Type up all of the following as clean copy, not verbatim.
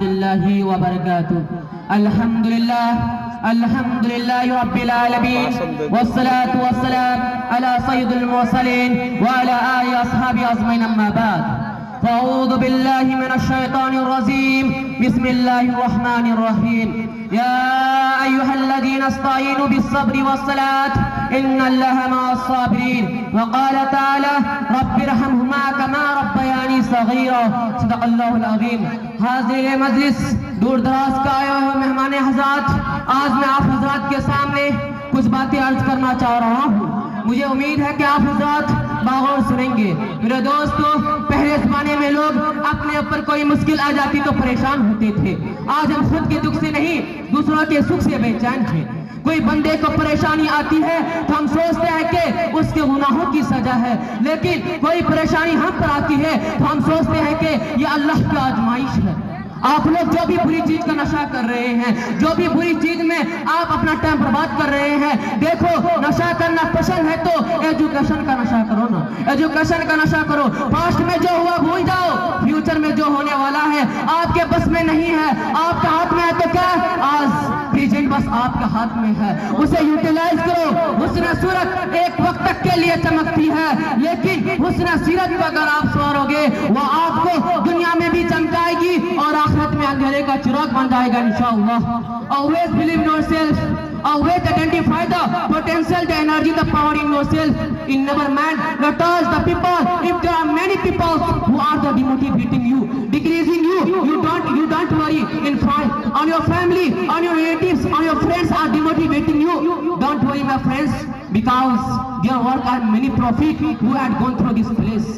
ورحمة الله وبركاته. الحمد لله رب العالمين، والصلاة والسلام على سيد المرسلين وعلى آله وأصحابه أجمعين، أما بعد. فأعوذ بالله من الشيطان الرجيم. بسم الله الرحمن الرحيم. يا أيها الذين استعينوا بالصبر والصلاة إن الله مع الصابرين. وقال تعالى رب ارحمهما كما ربياني صغيرا. صدق الله العظيم. حاضر مجلس، دور دراز کا آئے ہوئے مہمان حضرات، آج میں آپ حضرات کے سامنے کچھ باتیں عرض کرنا چاہ رہا ہوں. مجھے امید ہے کہ آپ حضرات باغور سنیں گے. میرے دوستو، پہلے زمانے میں لوگ اپنے اوپر کوئی مشکل آ جاتی تو پریشان ہوتے تھے. آج ہم خود کے دکھ سے نہیں، دوسروں کے سکھ سے بے چین ہیں. کوئی بندے کو پریشانی آتی ہے تو ہم سوچتے ہیں کہ اس کے گناہوں کی سزا ہے، لیکن کوئی پریشانی ہم پر آتی ہے تو ہم سوچتے ہیں کہ یہ اللہ کی آزمائش ہے. آپ لوگ جو بھی بری چیز کا نشہ کر رہے ہیں، جو بھی بری چیز میں آپ اپنا ٹائم برباد کر رہے ہیں، دیکھو نشہ کرنا پسند ہے تو ایجوکیشن کا نشہ کرو نا، ایجوکیشن کا نشہ کرو. پاسٹ میں جو ہوا بھول جاؤ، فیوچر میں جو ہونے والا ہے آپ کے بس میں نہیں ہے. آپ کے ہاتھ میں ہے تو کیا، آج پریزنٹ بس آپ کے ہاتھ میں ہے، اسے یوٹیلائز کرو. حسن صورت ایک وقت تک کے لیے چمکتی ہے، لیکن حسن سیرت پر اگر آپ سوارو گے وہ آپ کو دنیا میں بھی چمکائے گی اور آخرت میں اندھیرے کا چراغ بن جائے گا انشاءاللہ. Always believe in yourself. Always identify the potential, the energy, the power in yourself. In never man, not touch the people. If there are many people who are the demotivating you, decreasing you, you don't worry. In fact, on your family, on your relatives, on your friends are demotivating you. Don't worry, my friends, because their work are many prophet who had gone through this place.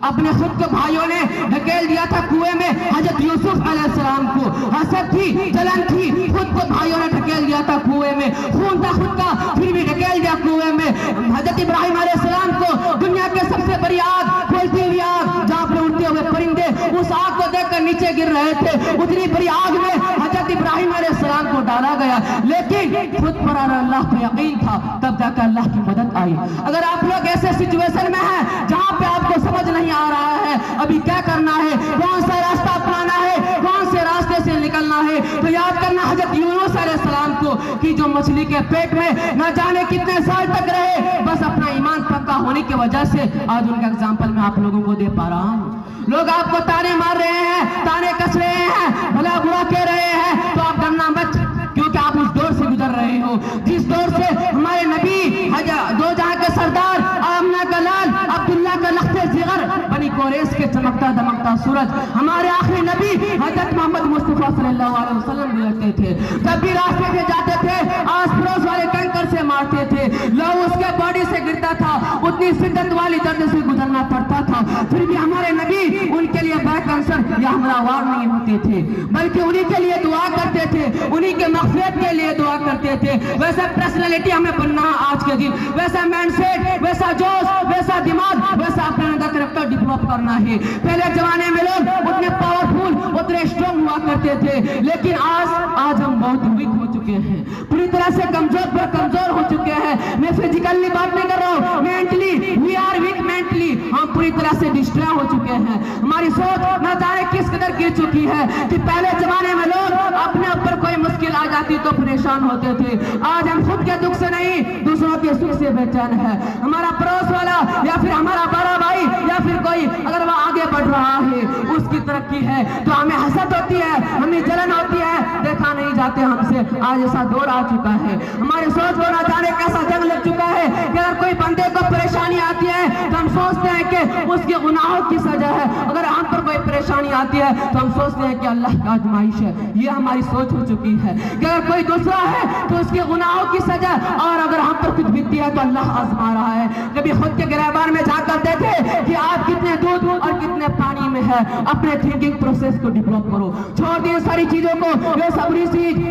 اپنے خود کو بھائیوں نے ڈھکیل دیا تھا کنویں میں. حضرت یوسف علیہ السلام کو حسد تھی، جلن تھی، خود کو بھائیوں نے ڈھکیل دیا تھا کنویں میں. خون تھا خود کا، پھر بھی ڈھکیل دیا کنویں میں. حضرت ابراہیم علیہ السلام کو دنیا کے سب سے بڑی آگ، کھولتی ہوئی آگ جہاں پر اڑتے ہوئے پرندے اس آگ کو دیکھ کر نیچے گر رہے تھے، اتنی بڑی آگ میں حضرت ابراہیم علیہ السلام کو ڈالا گیا. لیکن خود پر اللہ کو یقین تھا، تب جا کر اللہ کی مدد آئی. اگر آپ لوگ ایسے سچویشن میں ہیں جہاں پہ آپ کو سمجھ نہیں آ رہا ہے ابھی کیا کرنا ہے، کون سا راستہ اپنانا ہے، کون سے راستے سے نکلنا ہے، تو یاد کرنا حضرت یونس علیہ السلام کو کہ جو مچھلی کے پیٹ میں نہ جانے کتنے سال تک رہے، بس اپنا ایمان پکا ہونے کی وجہ سے آج ان کا اگزامپل میں آپ لوگوں کو دے پا رہا ہوں. لوگ آپ کو تانے مار رہے ہیں، تانے کس رہے ہیں، بھلا برا کہہ رہے ہیں، تو آپ ڈرنا مت، کیونکہ آپ اس دور سے گزر رہے ہو جس دور سے ہمارے نبی دو جہاں کے سردار، آمنہ کا لال، عبداللہ کا لخت زغر، بنی کوریس کے چمکتا دمکتا سورج، ہمارے آخری نبی حضرت محمد مصطفیٰ صلی اللہ علیہ وسلم گزرتے تھے. جب بھی راستے سے جاتے تھے آس پڑوس والے کنکر سے مارتے تھے، لو اس کے باڈی سے گرتا تھا، اتنی شدت والی درد سے گزرنا پڑتا تھا، پھر بھی ہمارے نبی ان کے لیے بیک کنسر یا ہمراوار نہیں ہوتے تھے، بلکہ انہی کے لیے دعا کرتے تھے، انہی کے مغفرت کے لیے دعا کرتے تھے. ویسا پرسنالٹی ہمیں بننا ہے آج کے دن، ویسا مائنڈ سیٹ، ویسا جوش، ویسا دماغ، ویسا اپنے اندر کریکٹر ڈیولپ کرنا ہے. پہلے زمانے میں لوگ اتنے پاورفل، اتنے اسٹرانگ ہوا کرتے تھے، لیکن آج ہم بہت ویک ہو چکے ہیں، پوری طرح سے کمزور پر کمزور ہو چکے ہیں. میں فزیکلی بات نہیں کر رہا ہوں، mentally we are weak. Mentally ہم پوری طرح سے ڈسٹرائے ہو چکے ہیں. ہماری سوچ نہ جانے کس قدر گر چکی ہے کہ پہلے زمانے میں لوگ اپنے اوپر کوئی مشکل آ جاتی تو پریشان ہوتے تھے. آج ہم خود کے دکھ سے نہیں، دوسروں کے سکھ سے بے چین ہے. ہمارا پڑوس والا یا پھر ہمارا بڑا بھائی یا پھر کوئی اگر وہ آگے بڑھ رہا ہے، اس کی ترقی ہے، تو ہمیں حسد ہوتی ہے، ہمیں جلن ہوتی ہے، دیکھا نہیں جاتے ہم سے. آج ایسا دور آ چکا ہے، ہماری سوچ کو نہ جانے کیسا جنگ لگ چکا ہے کہ اگر کوئی بندے کو پریشانی آتی ہے تو ہم سوچتے ہیں کہ اس کے گناہوں کی سزا ہے. اگر ہم پر کوئی پریشانی آتی ہے تو ہم سوچتے ہیں کہ اللہ کی آزمائش ہے. یہ ہماری سوچ ہو چکی ہے کہ اگر کوئی دوسرا ہے تو اس کے گناہوں کی سزا، اور اگر ہم پر کچھ بیتتی ہے تو اللہ آزما رہا ہے. کبھی خود کے گریبان میں جا کر دیکھے کہ آپ کتنے دودھ اور کتنے پانی میں ہے. اپنے تھنکنگ پروسیس کو ڈیولپ کرو، چھوڑ دیں ساری چیزوں کو. یہ سب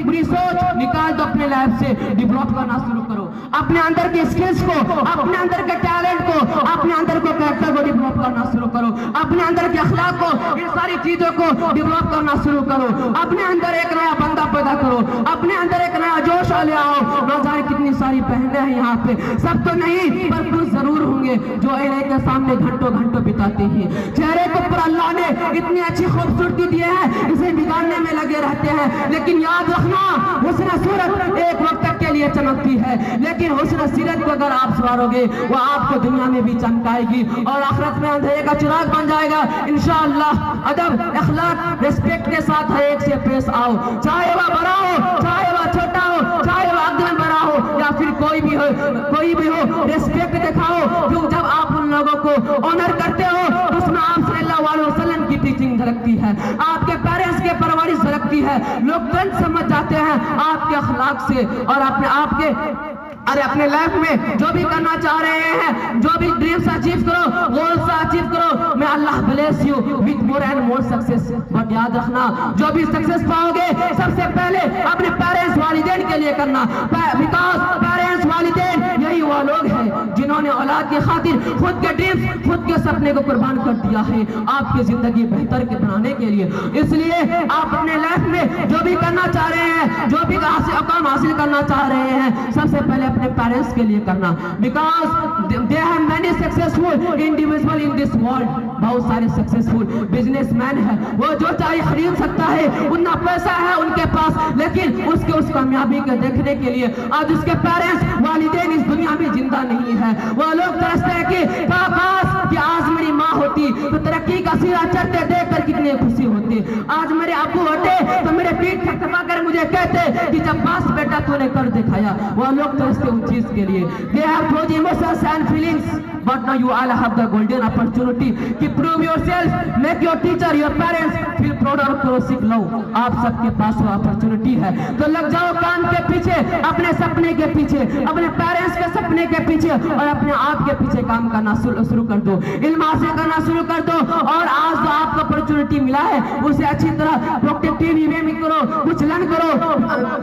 بری سوچ نکال دو اپنے لائف سے، ڈیولپ کرنا شروع کرو. اپنے اندر کے سکلز کو، اپنے اندر کے ٹیلنٹ کو، اپنے اندر کو کریکٹر کو ڈیولپ کرنا شروع کرو. اپنے اندر کے اخلاق کو، ان ساری چیزوں کو ڈیولپ کرنا شروع کرو. اپنے اندر ایک نیا بندہ پیدا کرو، اپنے اندر ایک نیا جوش لے آؤ. نہ جانے کتنی ساری بہنیں ہیں یہاں پہ، سب تو نہیں پر کچھ ضرور ہوں گے جو اینے کے سامنے گھنٹوں بتاتے ہیں. چہرے کو پر اللہ نے اتنی اچھی خوبصورتی دی ہے، اسے بگاڑنے میں لگے ہیں, لیکن یاد رکھنا حسن صورت ایک وقت تک کے لیے چمکتی ہے, لیکن حسن سیرت کو اگر آپ سوارو گے وہ آپ کو دنیا میں بھی چمکائے گی اور آخرت میں اندھیرے کا چراغ بن جائے گا انشاءاللہ. ادب, اخلاق, ریسپیکٹ کے ساتھ ہر ایک سے پیش آؤ, چاہے وہ بڑا ہو, چاہے وہ چھوٹا ہو, چاہے وہ عقل بڑا ہو یا پھر کوئی بھی ہو, ریسپیکٹ دکھاؤ. کیوں جب آپ ان لوگوں کو آنر کرتے ہو تو اس میں آپ صلی اللہ علیہ وسلم کی ٹیچنگ جھلکتی ہے, آپ کے پیرنٹس کے پرورش جھلکتی ہے. لوگ ترنت سمجھ جاتے ہیں آپ کے اخلاق سے اور اپنے لائف میں جو بھی کرنا چاہ رہے ہیں, جو بھی ڈریمز اچیو کرو, گولز اچیو کرو, میں اللہ bless you with more and more success. But یاد رکھنا جو بھی سکسیس پاؤ گے سب سے پہلے اپنے پیرنٹس والدین کے لیے کرنا, بیکاز پیرنٹس والدین یہی وہ لوگ ہیں جنہوں نے اولاد کی خاطر خود کے ڈریمز, خود کے سپنے کو قربان کر دیا ہے آپ کی زندگی بہتر کے بنانے کے لیے. اس لیے آپ اپنے لائف میں جو بھی کرنا چاہ رہے ہیں, جو بھی کام حاصل کرنا چاہ رہے ہیں, سب سے پہلے اپنے پیرنٹس کے لیے کرنا, because they have many successful individual in this world. بہت سارے سکسیسفل بزنس مین ہیں, وہ جو چاہے خرید سکتا ہے, اتنا پیسہ ہے ان کے پاس, لیکن اس کامیابی کو دیکھنے کے لیے آج اس کے پیرنٹس والدین اس دنیا میں زندہ نہیں ہے. وہ لوگ ترستے ہیں کہ کاش کہ آج میری ماں ہوتی تو ترقی کا سیرا چڑھتے دیکھ کر کتنی خوشی ہوتی, آج میرے ابو ہوتے تو میرے پیٹ تھپتھپا کر مجھے کہتے کہ جب باس بیٹا تو نے کر دکھایا. وہ لوگ ترستے ان چیز کے لیے. They have both emotions and feelings, but now you all have the golden opportunity to prove yourself, make your teacher, your parents feel proud اور کرو سیکھ لو. آپ سب کے پاس وہ اپرچونٹی ہے, تو لگ جاؤ کام کے پیچھے, اپنے سپنے کے پیچھے, اپنے پیرنٹس کے سپنے کے پیچھے اور اپنے آپ کے پیچھے کام کرنا شروع کر دو, علم حاصل کرنا شروع کر دو. اور آج جو آپ کو اپرچونٹی ملا ہے اسے اچھی طرح پروڈکٹیو وے میں کرو, کچھ لرن کرو,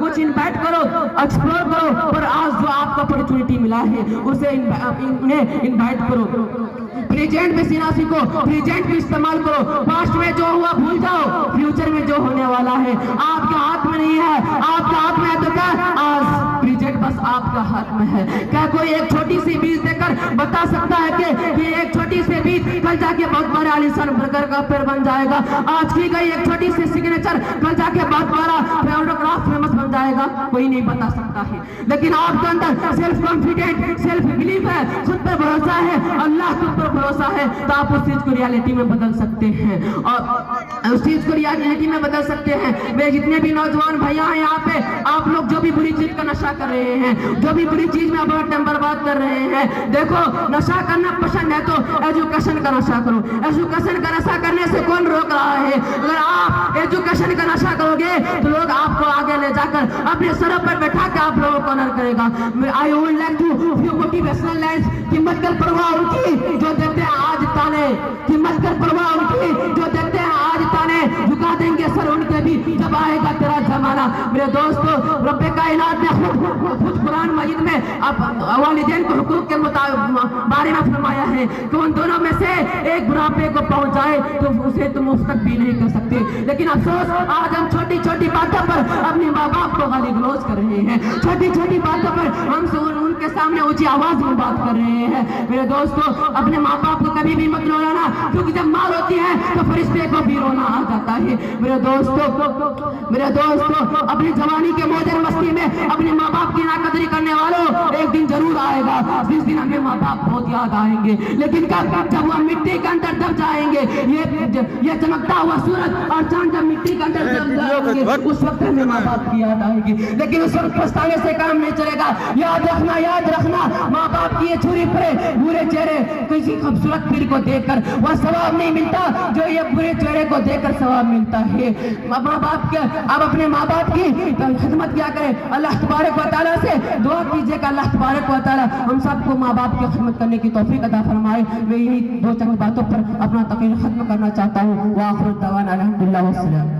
کچھ انوائٹ کرو, ایکسپلور کرو. اور آج جو آپ کو اپرچونٹی ملا ہے اسے انہیں انوائٹ کرو. پریزنٹ میں سینا سیکھو, پریزنٹ بھی استعمال کرو. پاسٹ میں جو ہوا بھول جاؤ, فیوچر میں جو ہونے والا ہے آپ کے ہاتھ میں نہیں ہے. آپ کے ہاتھ میں ہے تو کیا, آج پریزنٹ بس آپ کا ہاتھ میں ہے. کیا کوئی ایک چھوٹی سی بیج دے کر بتا سکتا ہے کہ یہ ایک چھوٹی سی بیج کل جا کے بہت بڑا عالیشان برگر کا پیڑ بن جائے گا؟ آج کی گئی ایک چھوٹی سی سگنیچر کل جا کے بہت بڑا فوٹوگراف فیمس بن جائے گا؟ کوئی نہیں بتا سکتا ہے. لیکن آپ کے اندر سیلف کانفیڈنٹ, سیلف بلیف ہے, خود پر بھروسہ ہے, اللہ کے اوپر بھروسہ ہے, تو آپ اس چیز کو ریالٹی میں بدل سکتے ہیں. اور اس چیز کو ریالٹی میں بدل سکتے ہیں. میرے جتنے بھی نوجوان بھائیاں ہیں یہاں پہ, آپ لوگ جو بھی بری چیز کا نشہ کر رہے ہیں, جو بھی بری چیز میں اپنا ٹائم برباد کر رہے ہیں, دیکھو نشہ کرنا پسند ہے تو ایجوکیشن کا نشہ کرو. ایجوکیشن کا نشہ کرنے سے کون روک رہا ہے؟ اگر آپ ایجوکیشن کا نشہ کرو گے تو لوگ آپ کو آگے لے جا کر اپنے سر پر بیٹھا کے آپ لوگوں کو آنر کرے گا. I would like to few motivational lines کہ مت کر پرواہ ان کی جو دیتے ہیں آج تانے, کہ مت کر پرواہ ان کی جو دیتے ہیں آج تانے, جھکا دیں گے سر ان کے بھی جب آئے گا تیرا زمانہ. میرے دوستو, رب کائنات نے خود قرآن مجید میں والدین کو حقوق کے بارے میں فرمایا ہے کہ ان دونوں میں سے ایک بڑھاپے کو پہنچ جائے تو اسے تم اس تک بھی نہیں کر سکتے. لیکن افسوس آج ہم چھوٹی چھوٹی باتوں پر اپنے ماں باپ کو گالی گلوچ کر رہے ہیں, چھوٹی چھوٹی باتوں پر ہم سے ان کے سامنے اونچی آواز میں بات کر رہے ہیں. میرے دوستو, اپنے ماں باپ کو کبھی بھی مت رونا, کیونکہ جب ماں روتی ہے تو فرشتے کو بھی رونا آ جاتا ہے. میرے دوستو, اپنی جوانی کے موج مستی میں اپنے ماں باپ کی ناقدری کرنے والوں, ایک دن ضرور آئے گا جس دن ہمیں ماں باپ بہت یاد آئیں گے. لیکن جب وہ مٹی کے اندر دب جائیں گے, یہ چمکتا ہوا سورج اور چاند جب مٹی کے اندر دب جائیں گے, اس وقت ہمیں ماں باپ کی یاد آئے گی. لیکن اس وقت پچھتانے سے کام نہیں چلے گا. یاد رکھنا ماں باپ کی یہ چھری پڑے برے چہرے کسی خوبصورت پیر کو دیکھ کر وہ ثواب نہیں ملتا جو یہ برے چہرے کو دیکھ کر ثواب ملتا ہے. ماں باپ کے آپ اپنے ماں باپ کی خدمت کیا کریں, اللہ تبارک و تعالیٰ سے دعا کیجئے کہ اللہ تبارک و تعالیٰ ہم سب کو ماں باپ کی خدمت کرنے کی توفیق عطا فرمائے. میں یہی دو چند باتوں پر اپنا تقریر ختم کرنا چاہتا ہوں. وآخر دعوانا الحمدللہ والسلام.